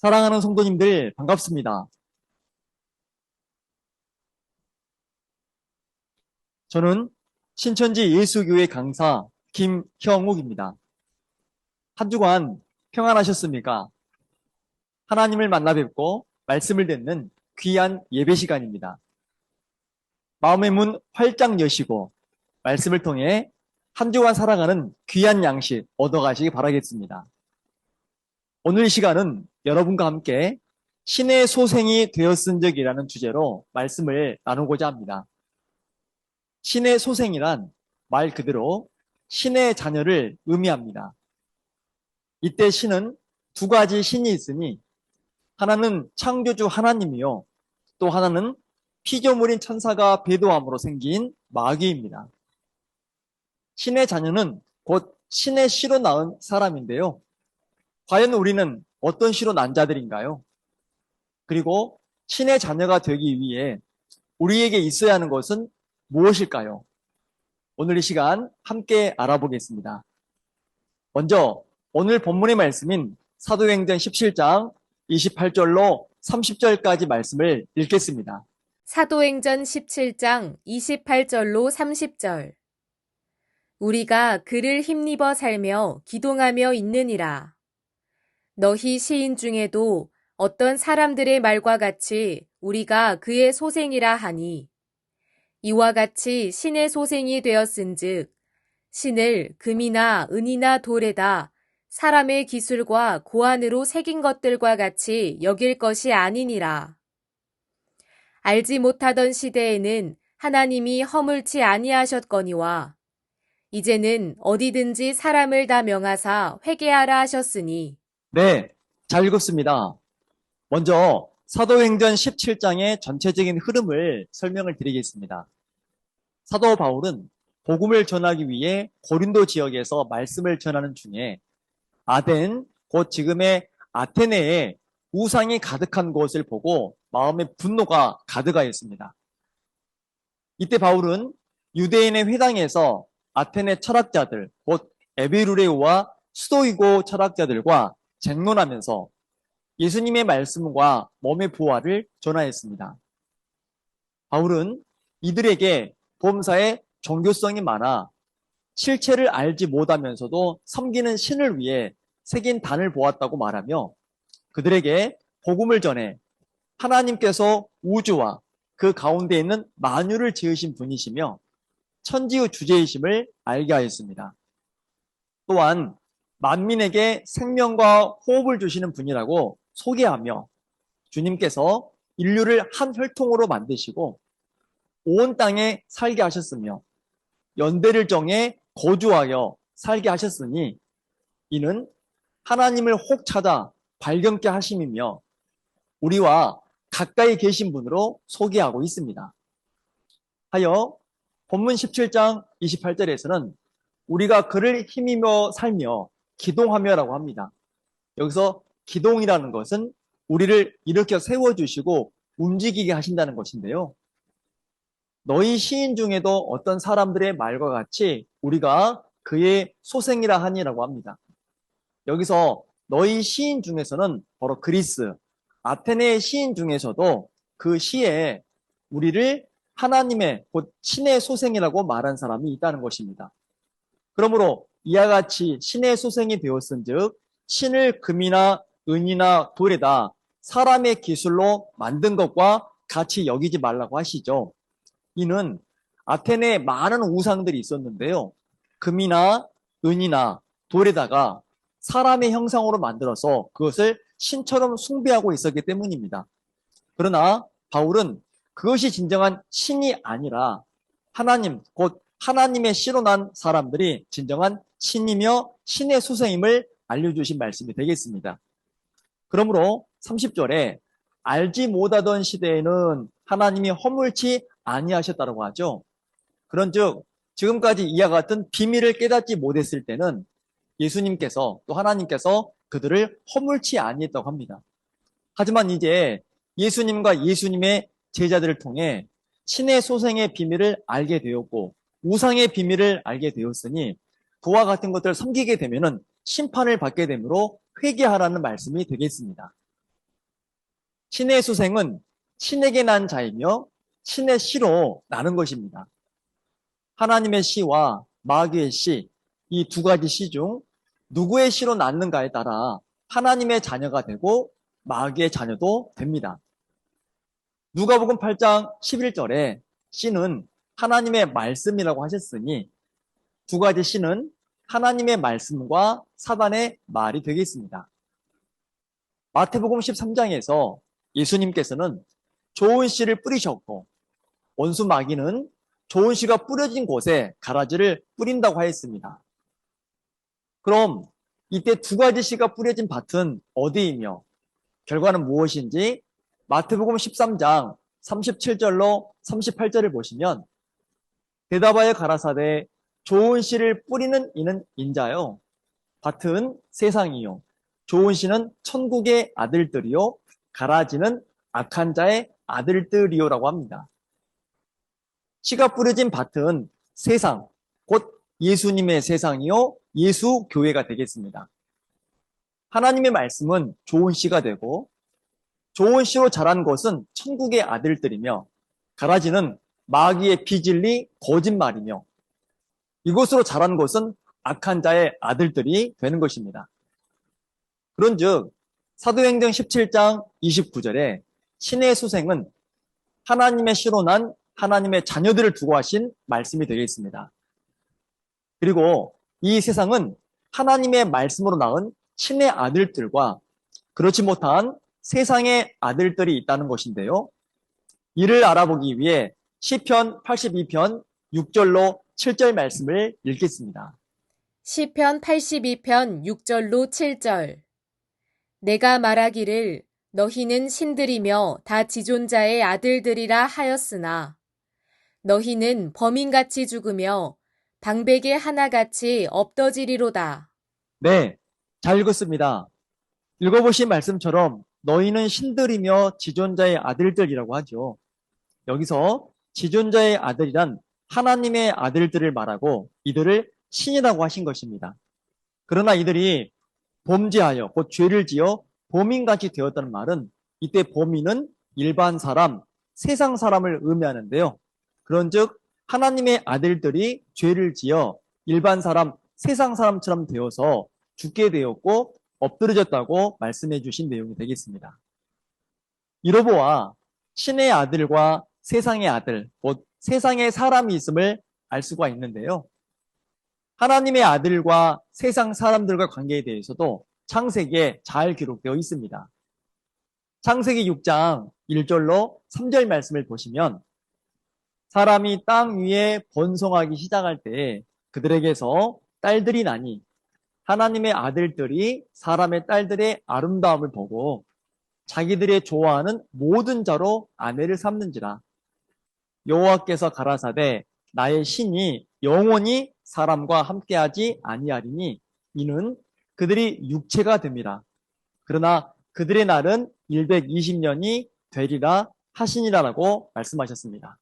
사랑하는 성도님들 반갑습니다. 저는 신천지 예수교회 강사 김형욱입니다. 한 주간 평안하셨습니까? 하나님을 만나 뵙고 말씀을 듣는 귀한 예배 시간입니다. 마음의 문 활짝 여시고 말씀을 통해 한 주간 살아가는 귀한 양식 얻어가시기 바라겠습니다. 오늘 이 시간은 여러분과 함께 신의 소생이 되었은적이라는 주제로 말씀을 나누고자 합니다. 신의 소생이란 말 그대로 신의 자녀를 의미합니다. 이때 신은 두 가지 신이 있으니 하나는 창조주 하나님이요, 또 하나는 피조물인 천사가 배도함으로 생긴 마귀입니다. 신의 자녀는 곧 신의 씨로 낳은 사람인데요. 과연 우리는 어떤 씨로 난 자들인가요? 그리고 신의 자녀가 되기 위해 우리에게 있어야 하는 것은 무엇일까요? 오늘 이 시간 함께 알아보겠습니다. 먼저 오늘 본문의 말씀인 사도행전 17장 28절로 30절까지 말씀을 읽겠습니다. 사도행전 17장 28절로 30절. 우리가 그를 힘입어 살며 기동하며 있느니라. 너희 시인 중에도 어떤 사람들의 말과 같이 우리가 그의 소생이라 하니 이와 같이 신의 소생이 되었은즉 신을 금이나 은이나 돌에다 사람의 기술과 고안으로 새긴 것들과 같이 여길 것이 아니니라. 알지 못하던 시대에는 하나님이 허물치 아니하셨거니와 이제는 어디든지 사람을 다 명하사 회개하라 하셨으니. 네, 잘 읽었습니다. 먼저 사도행전 17장의 전체적인 흐름을 설명을 드리겠습니다. 사도 바울은 복음을 전하기 위해 고린도 지역에서 말씀을 전하는 중에 아덴, 곧 지금의 아테네에 우상이 가득한 곳을 보고 마음의 분노가 가득하였습니다. 이때 바울은 유대인의 회당에서 아테네 철학자들, 곧 에베르레오와 스토이고 철학자들과 쟁론하면서 예수님의 말씀과 몸의 부활을 전하였습니다. 바울은 이들에게 범사에 종교성이 많아 실체를 알지 못하면서도 섬기는 신을 위해 새긴 단을 보았다고 말하며 그들에게 복음을 전해 하나님께서 우주와 그 가운데 있는 만유를 지으신 분이시며 천지의 주제이심을 알게 하였습니다. 또한 만민에게 생명과 호흡을 주시는 분이라고 소개하며 주님께서 인류를 한 혈통으로 만드시고 온 땅에 살게 하셨으며 연대를 정해 거주하여 살게 하셨으니 이는 하나님을 혹 찾아 발견케 하심이며 우리와 가까이 계신 분으로 소개하고 있습니다. 하여 본문 17장 28절에서는 우리가 그를 힘입어 살며 기동하며라고 합니다. 여기서 기동이라는 것은 우리를 일으켜 세워주시고 움직이게 하신다는 것인데요. 너희 시인 중에도 어떤 사람들의 말과 같이 우리가 그의 소생이라 하니라고 합니다. 여기서 너희 시인 중에서는 바로 그리스, 아테네의 시인 중에서도 그 시에 우리를 하나님의 곧 신의 소생이라고 말한 사람이 있다는 것입니다. 그러므로 이와 같이 신의 소생이 되었은즉 신을 금이나 은이나 돌에다 사람의 기술로 만든 것과 같이 여기지 말라고 하시죠. 이는 아테네에 많은 우상들이 있었는데요. 금이나 은이나 돌에다가 사람의 형상으로 만들어서 그것을 신처럼 숭배하고 있었기 때문입니다. 그러나 바울은 그것이 진정한 신이 아니라 하나님, 곧 하나님의 씨로 난 사람들이 진정한 신이며 신의 소생임을 알려주신 말씀이 되겠습니다. 그러므로 30절에 알지 못하던 시대에는 하나님이 허물치 아니하셨다고 하죠. 그런즉 지금까지 이와 같은 비밀을 깨닫지 못했을 때는 예수님께서 또 하나님께서 그들을 허물치 아니했다고 합니다. 하지만 이제 예수님과 예수님의 제자들을 통해 신의 소생의 비밀을 알게 되었고 우상의 비밀을 알게 되었으니 그와 같은 것들을 섬기게 되면은 심판을 받게 되므로 회개하라는 말씀이 되겠습니다. 신의 수생은 신에게 난 자이며 신의 씨로 나는 것입니다. 하나님의 씨와 마귀의 씨, 이 두 가지 씨 중 누구의 씨로 낳는가에 따라 하나님의 자녀가 되고 마귀의 자녀도 됩니다. 누가복음 8장 11절에 씨는 하나님의 말씀이라고 하셨으니 두 가지 씨는 하나님의 말씀과 사단의 말이 되겠습니다. 마태복음 13장에서 예수님께서는 좋은 씨를 뿌리셨고 원수 마귀는 좋은 씨가 뿌려진 곳에 가라지를 뿌린다고 하였습니다. 그럼 이때 두 가지 씨가 뿌려진 밭은 어디이며 결과는 무엇인지 마태복음 13장 37절로 38절을 보시면 대답하여 가라사대 좋은 씨를 뿌리는 이는 인자요 밭은 세상이요 좋은 씨는 천국의 아들들이요 가라지는 악한 자의 아들들이요라고 합니다. 씨가 뿌려진 밭은 세상, 곧 예수님의 세상이요 예수 교회가 되겠습니다. 하나님의 말씀은 좋은 씨가 되고 좋은 씨로 자란 것은 천국의 아들들이며 가라지는 마귀의 비진리 거짓말이며 이곳으로 자란 것은 악한 자의 아들들이 되는 것입니다. 그런즉 사도행전 17장 29절에 신의 수생은 하나님의 씨로 난 하나님의 자녀들을 두고 하신 말씀이 되겠습니다. 그리고 이 세상은 하나님의 말씀으로 낳은 신의 아들들과 그렇지 못한 세상의 아들들이 있다는 것인데요. 이를 알아보기 위해 시편 82편 6절로 7절 말씀을 읽겠습니다. 시편 82편 6절로 7절. 내가 말하기를 너희는 신들이며 다 지존자의 아들들이라 하였으나 너희는 범인같이 죽으며 방백의 하나같이 없어지리로다. 네, 잘 읽었습니다. 읽어보신 말씀처럼 너희는 신들이며 지존자의 아들들이라고 하죠. 여기서 지존자의 아들이란 하나님의 아들들을 말하고 이들을 신이라고 하신 것입니다. 그러나 이들이 범죄하여 곧 죄를 지어 범인같이 되었다는 말은 이때 범인은 일반 사람, 세상 사람을 의미하는데요. 그런즉 하나님의 아들들이 죄를 지어 일반 사람, 세상 사람처럼 되어서 죽게 되었고 엎드려졌다고 말씀해 주신 내용이 되겠습니다. 이로 보아 신의 아들과 세상의 아들, 곧 세상의 사람이 있음을 알 수가 있는데요. 하나님의 아들과 세상 사람들과 관계에 대해서도 창세기에 잘 기록되어 있습니다. 창세기 6장 1절로 3절 말씀을 보시면 사람이 땅 위에 번성하기 시작할 때 그들에게서 딸들이 나니 하나님의 아들들이 사람의 딸들의 아름다움을 보고 자기들의 좋아하는 모든 자로 아내를 삼는지라. 여호와께서 가라사대 나의 신이 영원히 사람과 함께하지 아니하리니 이는 그들이 육체가 됩니다. 그러나 그들의 날은 120년이 되리라 하시니라라고 말씀하셨습니다.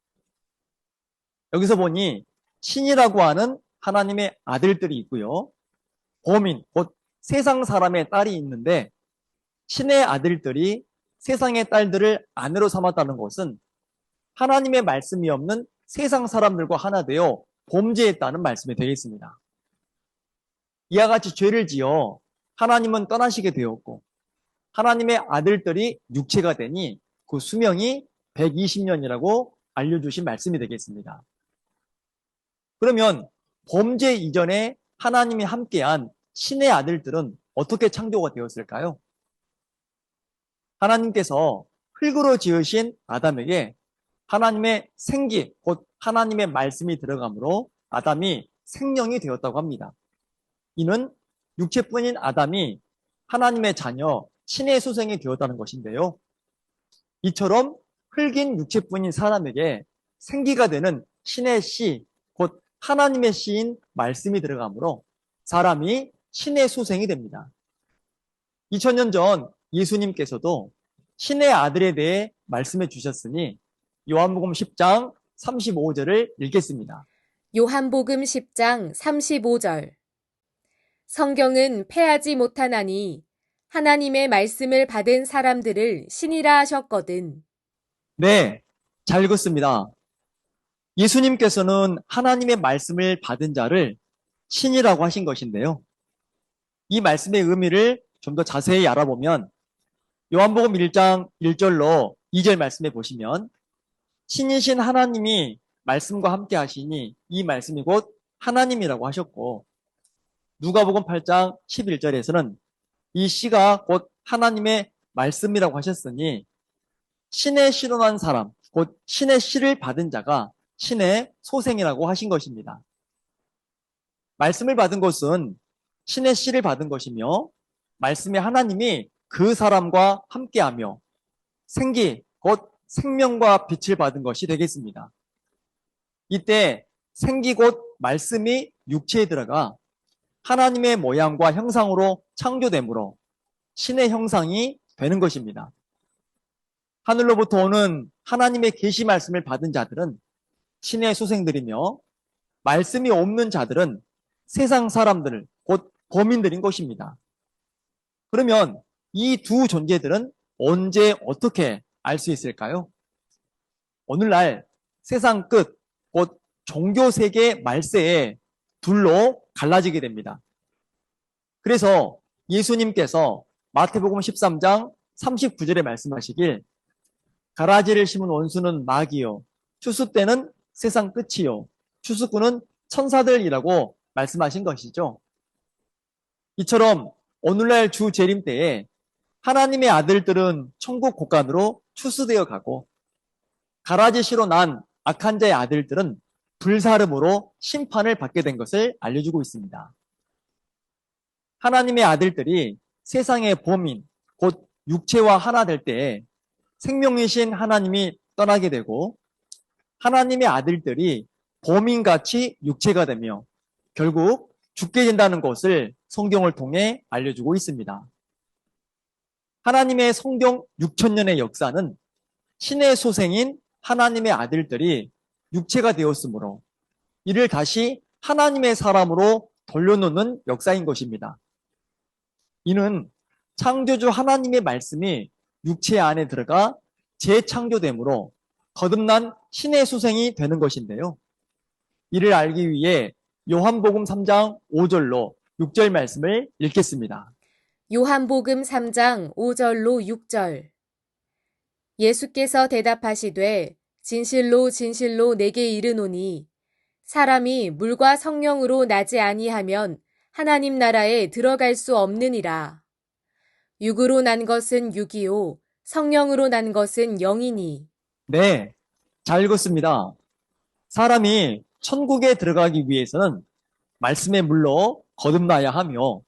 여기서 보니 신이라고 하는 하나님의 아들들이 있고요. 범인, 곧 세상 사람의 딸이 있는데 신의 아들들이 세상의 딸들을 아내로 삼았다는 것은 하나님의 말씀이 없는 세상 사람들과 하나 되어 범죄했다는 말씀이 되겠습니다. 이와 같이 죄를 지어 하나님은 떠나시게 되었고 하나님의 아들들이 육체가 되니 그 수명이 120년이라고 알려주신 말씀이 되겠습니다. 그러면 범죄 이전에 하나님이 함께한 신의 아들들은 어떻게 창조가 되었을까요? 하나님께서 흙으로 지으신 아담에게 하나님의 생기, 곧 하나님의 말씀이 들어가므로 아담이 생명이 되었다고 합니다. 이는 육체뿐인 아담이 하나님의 자녀, 신의 수생이 되었다는 것인데요. 이처럼 흙인 육체뿐인 사람에게 생기가 되는 신의 씨, 곧 하나님의 씨인 말씀이 들어가므로 사람이 신의 수생이 됩니다. 2000년 전 예수님께서도 신의 아들에 대해 말씀해 주셨으니 요한복음 10장 35절을 읽겠습니다. 요한복음 10장 35절. 성경은 패하지 못하나니 하나님의 말씀을 받은 사람들을 신이라 하셨거든. 네, 잘 읽었습니다. 예수님께서는 하나님의 말씀을 받은 자를 신이라고 하신 것인데요. 이 말씀의 의미를 좀 더 자세히 알아보면 요한복음 1장 1절로 2절 말씀에 보시면 신이신 하나님이 말씀과 함께 하시니 이 말씀이 곧 하나님이라고 하셨고, 누가복음 8장 11절에서는 이 씨가 곧 하나님의 말씀이라고 하셨으니 신의 씨로 난 사람, 곧 신의 씨를 받은 자가 신의 소생이라고 하신 것입니다. 말씀을 받은 것은 신의 씨를 받은 것이며, 말씀의 하나님이 그 사람과 함께하며 생기, 곧 생명과 빛을 받은 것이 되겠습니다. 이때 생기 곧 말씀이 육체에 들어가 하나님의 모양과 형상으로 창조되므로 신의 형상이 되는 것입니다. 하늘로부터 오는 하나님의 계시 말씀을 받은 자들은 신의 소생들이며, 말씀이 없는 자들은 세상 사람들, 곧 범인들인 것입니다. 그러면 이 두 존재들은 언제 어떻게 알 수 있을까요? 오늘날 세상 끝, 곧 종교세계 말세에 둘로 갈라지게 됩니다. 그래서 예수님께서 마태복음 13장 39절에 말씀하시길 가라지를 심은 원수는 마귀요, 추수 때는 세상 끝이요, 추수꾼은 천사들이라고 말씀하신 것이죠. 이처럼 오늘날 주 재림 때에 하나님의 아들들은 천국 곳간으로 추수되어 가고, 가라지 씨로 난 악한 자의 아들들은 불사름으로 심판을 받게 된 것을 알려주고 있습니다. 하나님의 아들들이 세상의 범인, 곧 육체와 하나 될 때에 생명이신 하나님이 떠나게 되고, 하나님의 아들들이 범인같이 육체가 되며 결국 죽게 된다는 것을 성경을 통해 알려주고 있습니다. 하나님의 성경 6천년의 역사는 신의 소생인 하나님의 아들들이 육체가 되었으므로 이를 다시 하나님의 사람으로 돌려놓는 역사인 것입니다. 이는 창조주 하나님의 말씀이 육체 안에 들어가 재창조됨으로 거듭난 신의 소생이 되는 것인데요. 이를 알기 위해 요한복음 3장 5절로 6절 말씀을 읽겠습니다. 요한복음 3장 5절로 6절. 예수께서 대답하시되 진실로 진실로 내게 이르노니 사람이 물과 성령으로 나지 아니하면 하나님 나라에 들어갈 수 없느니라. 육으로 난 것은 육이요 성령으로 난 것은 영이니. 네, 잘 읽었습니다. 사람이 천국에 들어가기 위해서는 말씀의 물로 거듭나야 하며,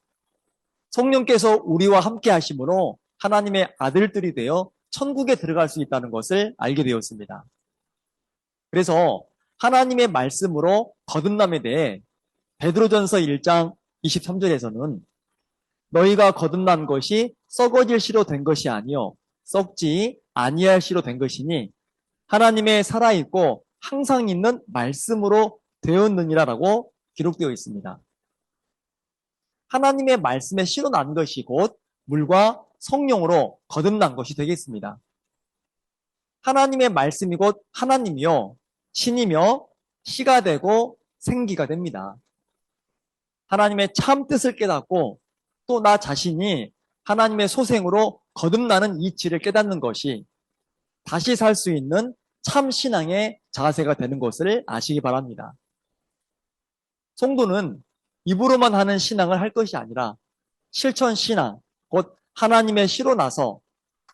성령께서 우리와 함께 하심으로 하나님의 아들들이 되어 천국에 들어갈 수 있다는 것을 알게 되었습니다. 그래서 하나님의 말씀으로 거듭남에 대해 베드로전서 1장 23절에서는 너희가 거듭난 것이 썩어질 씨로 된 것이 아니요 썩지 아니할 씨로 된 것이니 하나님의 살아있고 항상 있는 말씀으로 되었느니라라고 기록되어 있습니다. 하나님의 말씀에 씨로 난 것이 곧 물과 성령으로 거듭난 것이 되겠습니다. 하나님의 말씀이 곧 하나님이요 신이며 씨가 되고 생기가 됩니다. 하나님의 참 뜻을 깨닫고 또 나 자신이 하나님의 소생으로 거듭나는 이치를 깨닫는 것이 다시 살 수 있는 참 신앙의 자세가 되는 것을 아시기 바랍니다. 성도는 입으로만 하는 신앙을 할 것이 아니라 실천 신앙, 곧 하나님의 씨로 나서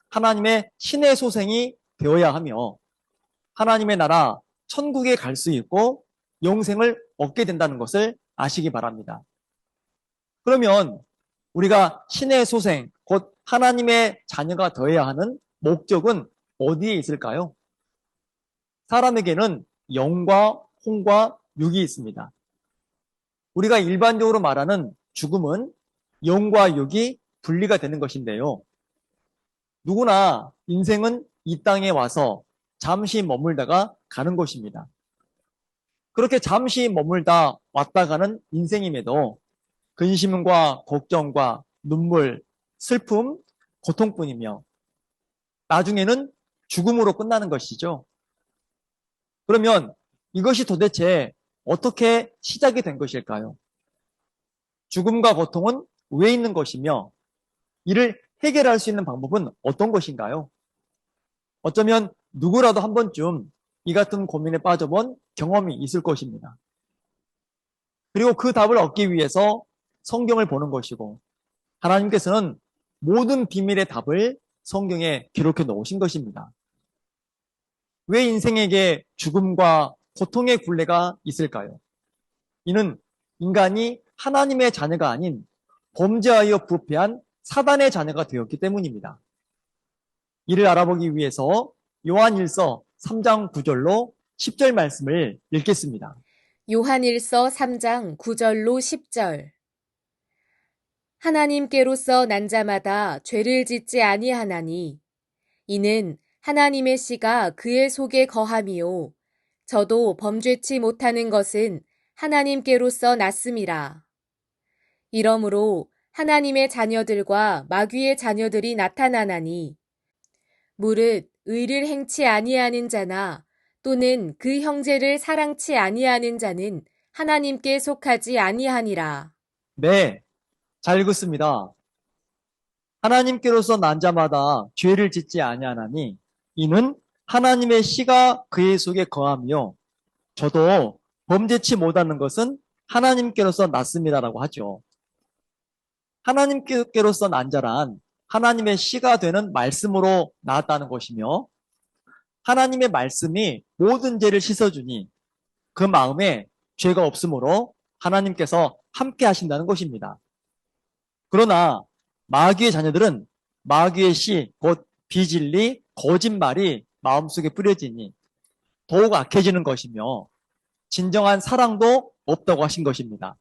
하나님의 신의 소생이 되어야 하며 하나님의 나라 천국에 갈 수 있고 영생을 얻게 된다는 것을 아시기 바랍니다. 그러면 우리가 신의 소생, 곧 하나님의 자녀가 되어야 하는 목적은 어디에 있을까요? 사람에게는 영과 혼과 육이 있습니다. 우리가 일반적으로 말하는 죽음은 영과 육이 분리가 되는 것인데요. 누구나 인생은 이 땅에 와서 잠시 머물다가 가는 것입니다. 그렇게 잠시 머물다 왔다 가는 인생임에도 근심과 걱정과 눈물, 슬픔, 고통뿐이며 나중에는 죽음으로 끝나는 것이죠. 그러면 이것이 도대체 어떻게 시작이 된 것일까요? 죽음과 고통은 왜 있는 것이며 이를 해결할 수 있는 방법은 어떤 것인가요? 어쩌면 누구라도 한 번쯤 이 같은 고민에 빠져본 경험이 있을 것입니다. 그리고 그 답을 얻기 위해서 성경을 보는 것이고 하나님께서는 모든 비밀의 답을 성경에 기록해 놓으신 것입니다. 왜 인생에게 죽음과 고통의 굴레가 있을까요? 이는 인간이 하나님의 자녀가 아닌 범죄하여 부패한 사단의 자녀가 되었기 때문입니다. 이를 알아보기 위해서 요한일서 3장 9절로 10절 말씀을 읽겠습니다. 요한일서 3장 9절로 10절. 하나님께로서 난 자마다 죄를 짓지 아니하나니 이는 하나님의 씨가 그의 속에 거함이요 저도 범죄치 못하는 것은 하나님께로서 났음이라. 이러므로 하나님의 자녀들과 마귀의 자녀들이 나타나나니 무릇 의를 행치 아니하는 자나 또는 그 형제를 사랑치 아니하는 자는 하나님께 속하지 아니하니라. 네, 잘 읽었습니다. 하나님께로서 난 자마다 죄를 짓지 아니하나니 이는 하나님의 씨가 그의 속에 거하며 저도 범죄치 못하는 것은 하나님께로서 났습니다라고 하죠. 하나님께로서 난 자란 하나님의 씨가 되는 말씀으로 나왔다는 것이며 하나님의 말씀이 모든 죄를 씻어주니 그 마음에 죄가 없으므로 하나님께서 함께 하신다는 것입니다. 그러나 마귀의 자녀들은 마귀의 씨, 곧 비진리, 거짓말이 마음속에 뿌려지니 더욱 악해지는 것이며 진정한 사랑도 없다고 하신 것입니다.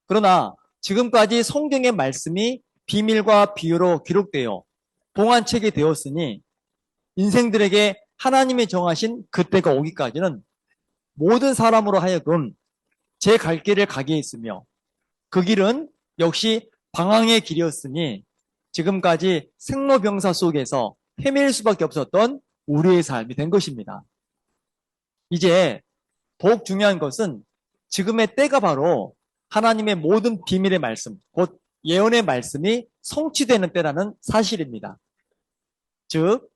그러나 지금까지 성경의 말씀이 비밀과 비유로 기록되어 봉안책이 되었으니 인생들에게 하나님이 정하신 그때가 오기까지는 모든 사람으로 하여금 제 갈 길을 가게 했으며 그 길은 역시 방황의 길이었으니 지금까지 생로병사 속에서 헤맬 수밖에 없었던 우리의 삶이 된 것입니다. 이제 더욱 중요한 것은 지금의 때가 바로 하나님의 모든 비밀의 말씀, 곧 예언의 말씀이 성취되는 때라는 사실입니다. 즉,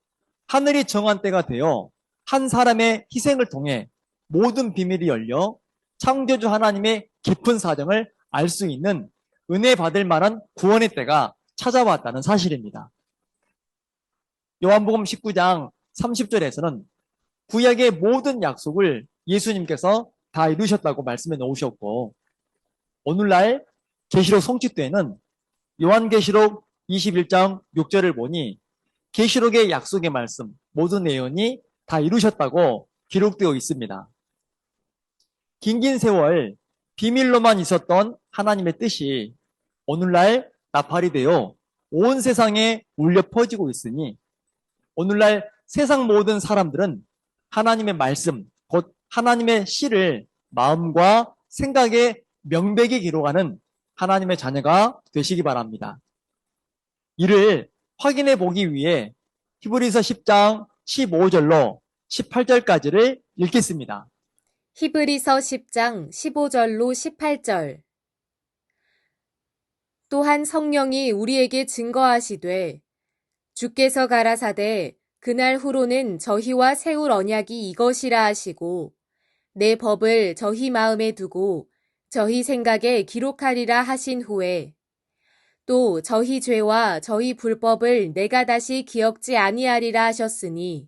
하늘이 정한 때가 되어 한 사람의 희생을 통해 모든 비밀이 열려 창조주 하나님의 깊은 사정을 알 수 있는 은혜 받을 만한 구원의 때가 찾아왔다는 사실입니다. 요한복음 19장 30절에서는 구약의 모든 약속을 예수님께서 다 이루셨다고 말씀해 놓으셨고 오늘날 계시록 성취 때는 요한계시록 21장 6절을 보니 계시록의 약속의 말씀 모든 예언이 다 이루셨다고 기록되어 있습니다. 긴긴 세월 비밀로만 있었던 하나님의 뜻이 오늘날 나팔이 되어 온 세상에 울려 퍼지고 있으니 오늘날 세상 모든 사람들은 하나님의 말씀, 곧 하나님의 씨를 마음과 생각에 명백히 기록하는 하나님의 자녀가 되시기 바랍니다. 이를 확인해 보기 위해 히브리서 10장 15절로 18절까지를 읽겠습니다. 히브리서 10장 15절로 18절. 또한 성령이 우리에게 증거하시되 주께서 가라사대 그날 후로는 저희와 세울 언약이 이것이라 하시고 내 법을 저희 마음에 두고 저희 생각에 기록하리라 하신 후에 또 저희 죄와 저희 불법을 내가 다시 기억지 아니하리라 하셨으니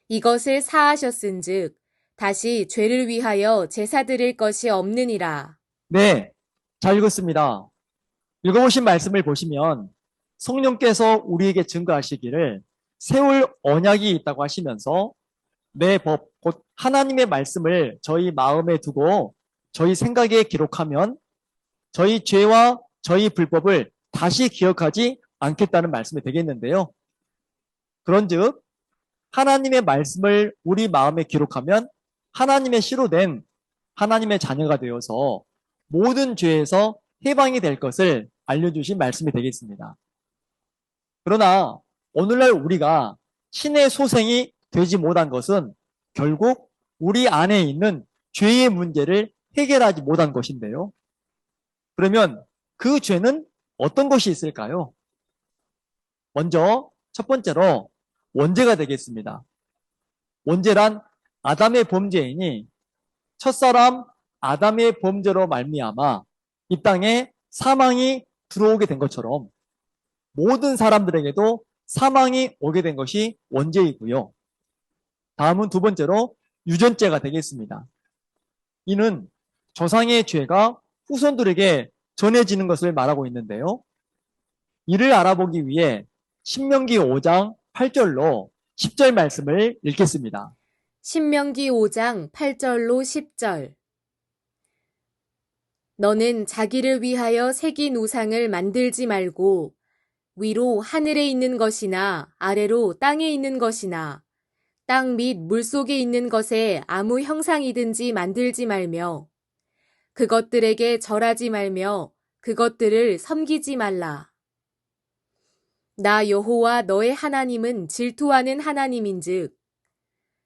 이것을 사하셨은즉 다시 죄를 위하여 제사 드릴 것이 없느니라. 네, 잘 읽었습니다. 읽어보신 말씀을 보시면 성령께서 우리에게 증거하시기를 세울 언약이 있다고 하시면서 내 법, 곧 하나님의 말씀을 저희 마음에 두고 저희 생각에 기록하면 저희 죄와 저희 불법을 다시 기억하지 않겠다는 말씀이 되겠는데요. 그런즉 하나님의 말씀을 우리 마음에 기록하면 하나님의 씨로 된 하나님의 자녀가 되어서 모든 죄에서 해방이 될 것을 알려주신 말씀이 되겠습니다. 그러나 오늘날 우리가 신의 소생이 되지 못한 것은 결국 우리 안에 있는 죄의 문제를 해결하지 못한 것인데요. 그러면 그 죄는 어떤 것이 있을까요? 먼저 첫 번째로 원죄가 되겠습니다. 원죄란 아담의 범죄이니 첫사람 아담의 범죄로 말미암아 이 땅에 사망이 들어오게 된 것처럼 모든 사람들에게도 사망이 오게 된 것이 원죄이고요. 다음은 두 번째로 유전죄가 되겠습니다. 이는 조상의 죄가 후손들에게 전해지는 것을 말하고 있는데요. 이를 알아보기 위해 신명기 5장 8절로 10절 말씀을 읽겠습니다. 신명기 5장 8절로 10절. 너는 자기를 위하여 새긴 우상을 만들지 말고 위로 하늘에 있는 것이나 아래로 땅에 있는 것이나 땅 및 물속에 있는 것에 아무 형상이든지 만들지 말며 그것들에게 절하지 말며 그것들을 섬기지 말라. 나 여호와 너의 하나님은 질투하는 하나님인즉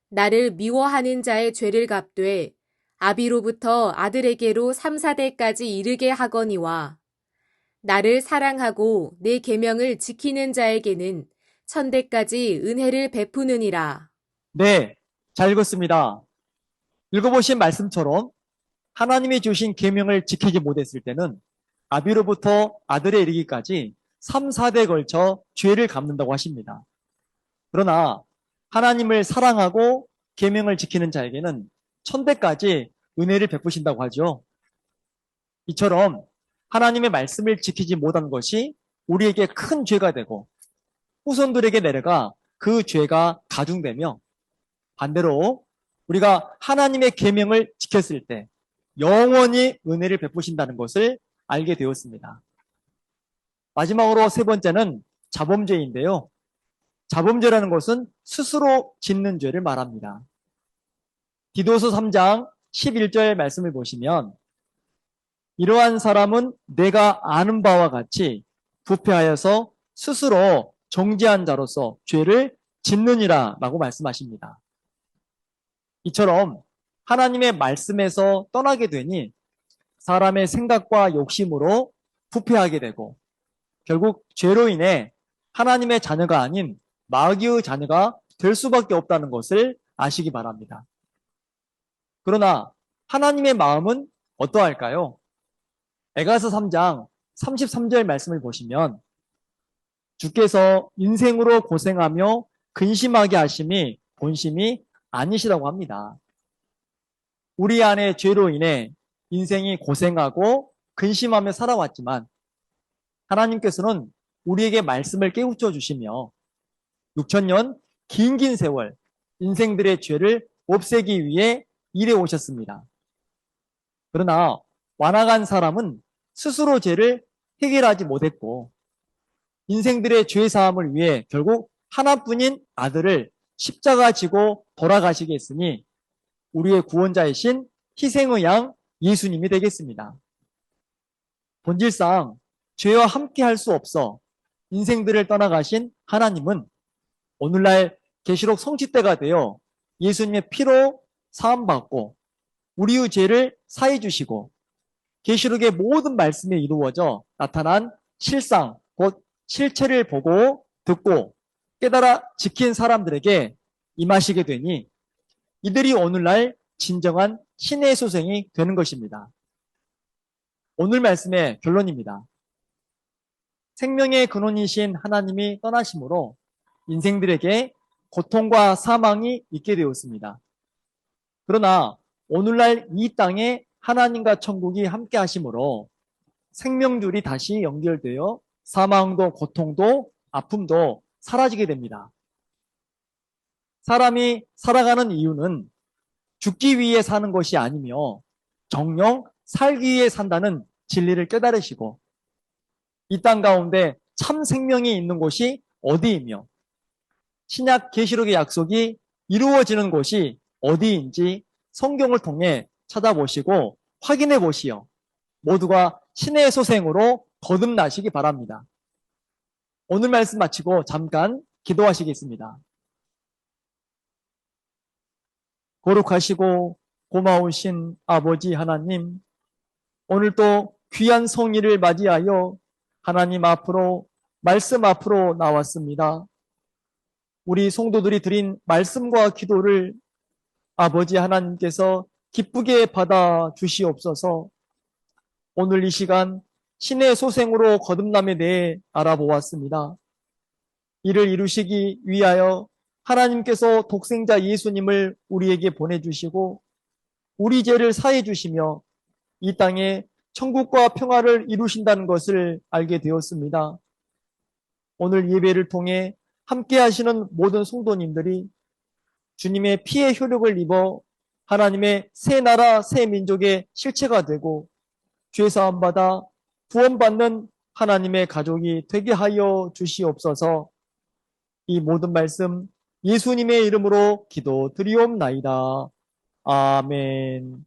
나를 미워하는 자의 죄를 갚되 아비로부터 아들에게로 3, 4대까지 이르게 하거니와 나를 사랑하고 내 계명을 지키는 자에게는 1000대까지 은혜를 베푸느니라. 네, 잘 읽었습니다. 읽어보신 말씀처럼 하나님이 주신 계명을 지키지 못했을 때는 아비로부터 아들에 이르기까지 3, 4대에 걸쳐 죄를 갚는다고 하십니다. 그러나 하나님을 사랑하고 계명을 지키는 자에게는 1000대까지 은혜를 베푸신다고 하죠. 이처럼 하나님의 말씀을 지키지 못한 것이 우리에게 큰 죄가 되고 후손들에게 내려가 그 죄가 가중되며 반대로 우리가 하나님의 계명을 지켰을 때 영원히 은혜를 베푸신다는 것을 알게 되었습니다. 마지막으로 세 번째는 자범죄인데요. 자범죄라는 것은 스스로 짓는 죄를 말합니다. 디도서 3장 11절 말씀을 보시면 이러한 사람은 내가 아는 바와 같이 부패하여서 스스로 정죄한 자로서 죄를 짓느니라 라고 말씀하십니다. 이처럼 하나님의 말씀에서 떠나게 되니 사람의 생각과 욕심으로 부패하게 되고 결국 죄로 인해 하나님의 자녀가 아닌 마귀의 자녀가 될 수밖에 없다는 것을 아시기 바랍니다. 그러나 하나님의 마음은 어떠할까요? 에가서 3장 33절 말씀을 보시면 주께서 인생으로 고생하며 근심하게 하심이 본심이 아니시라고 합니다. 우리 안에 죄로 인해 인생이 고생하고 근심하며 살아왔지만 하나님께서는 우리에게 말씀을 깨우쳐 주시며 6000년 긴 세월 인생들의 죄를 없애기 위해 일해 오셨습니다. 그러나 완악한 사람은 스스로 죄를 해결하지 못했고 인생들의 죄 사함을 위해 결국 하나뿐인 아들을 십자가 지고 돌아가시게 했으니 우리의 구원자이신 희생의 양 예수님이 되겠습니다. 본질상 죄와 함께 할 수 없어 인생들을 떠나가신 하나님은 오늘날 계시록 성취때가 되어 예수님의 피로 사함받고 우리의 죄를 사해 주시고 계시록의 모든 말씀이 이루어져 나타난 실상 곧 실체를 보고 듣고 깨달아 지킨 사람들에게 임하시게 되니 이들이 오늘날 진정한 신의 소생이 되는 것입니다. 오늘 말씀의 결론입니다. 생명의 근원이신 하나님이 떠나심으로 인생들에게 고통과 사망이 있게 되었습니다. 그러나 오늘날 이 땅에 하나님과 천국이 함께 하심으로 생명줄이 다시 연결되어 사망도 고통도 아픔도 사라지게 됩니다. 사람이 살아가는 이유는 죽기 위해 사는 것이 아니며 정녕 살기 위해 산다는 진리를 깨달으시고 이 땅 가운데 참 생명이 있는 곳이 어디이며 신약 계시록의 약속이 이루어지는 곳이 어디인지 성경을 통해 찾아보시고 확인해 보시어 모두가 신의 소생으로 거듭나시기 바랍니다. 오늘 말씀 마치고 잠깐 기도하시겠습니다. 거룩하시고 고마우신 아버지 하나님, 오늘도 귀한 성일을 맞이하여 하나님 앞으로, 말씀 앞으로 나왔습니다. 우리 성도들이 드린 말씀과 기도를 아버지 하나님께서 기쁘게 받아 주시옵소서. 오늘 이 시간 신의 소생으로 거듭남에 대해 알아보았습니다. 이를 이루시기 위하여 하나님께서 독생자 예수님을 우리에게 보내주시고 우리 죄를 사해 주시며 이 땅에 천국과 평화를 이루신다는 것을 알게 되었습니다. 오늘 예배를 통해 함께 하시는 모든 성도님들이 주님의 피의 효력을 입어 하나님의 새 나라 새 민족의 실체가 되고 죄사함 받아 구원받는 하나님의 가족이 되게 하여 주시옵소서. 이 모든 말씀 예수님의 이름으로 기도드리옵나이다. 아멘.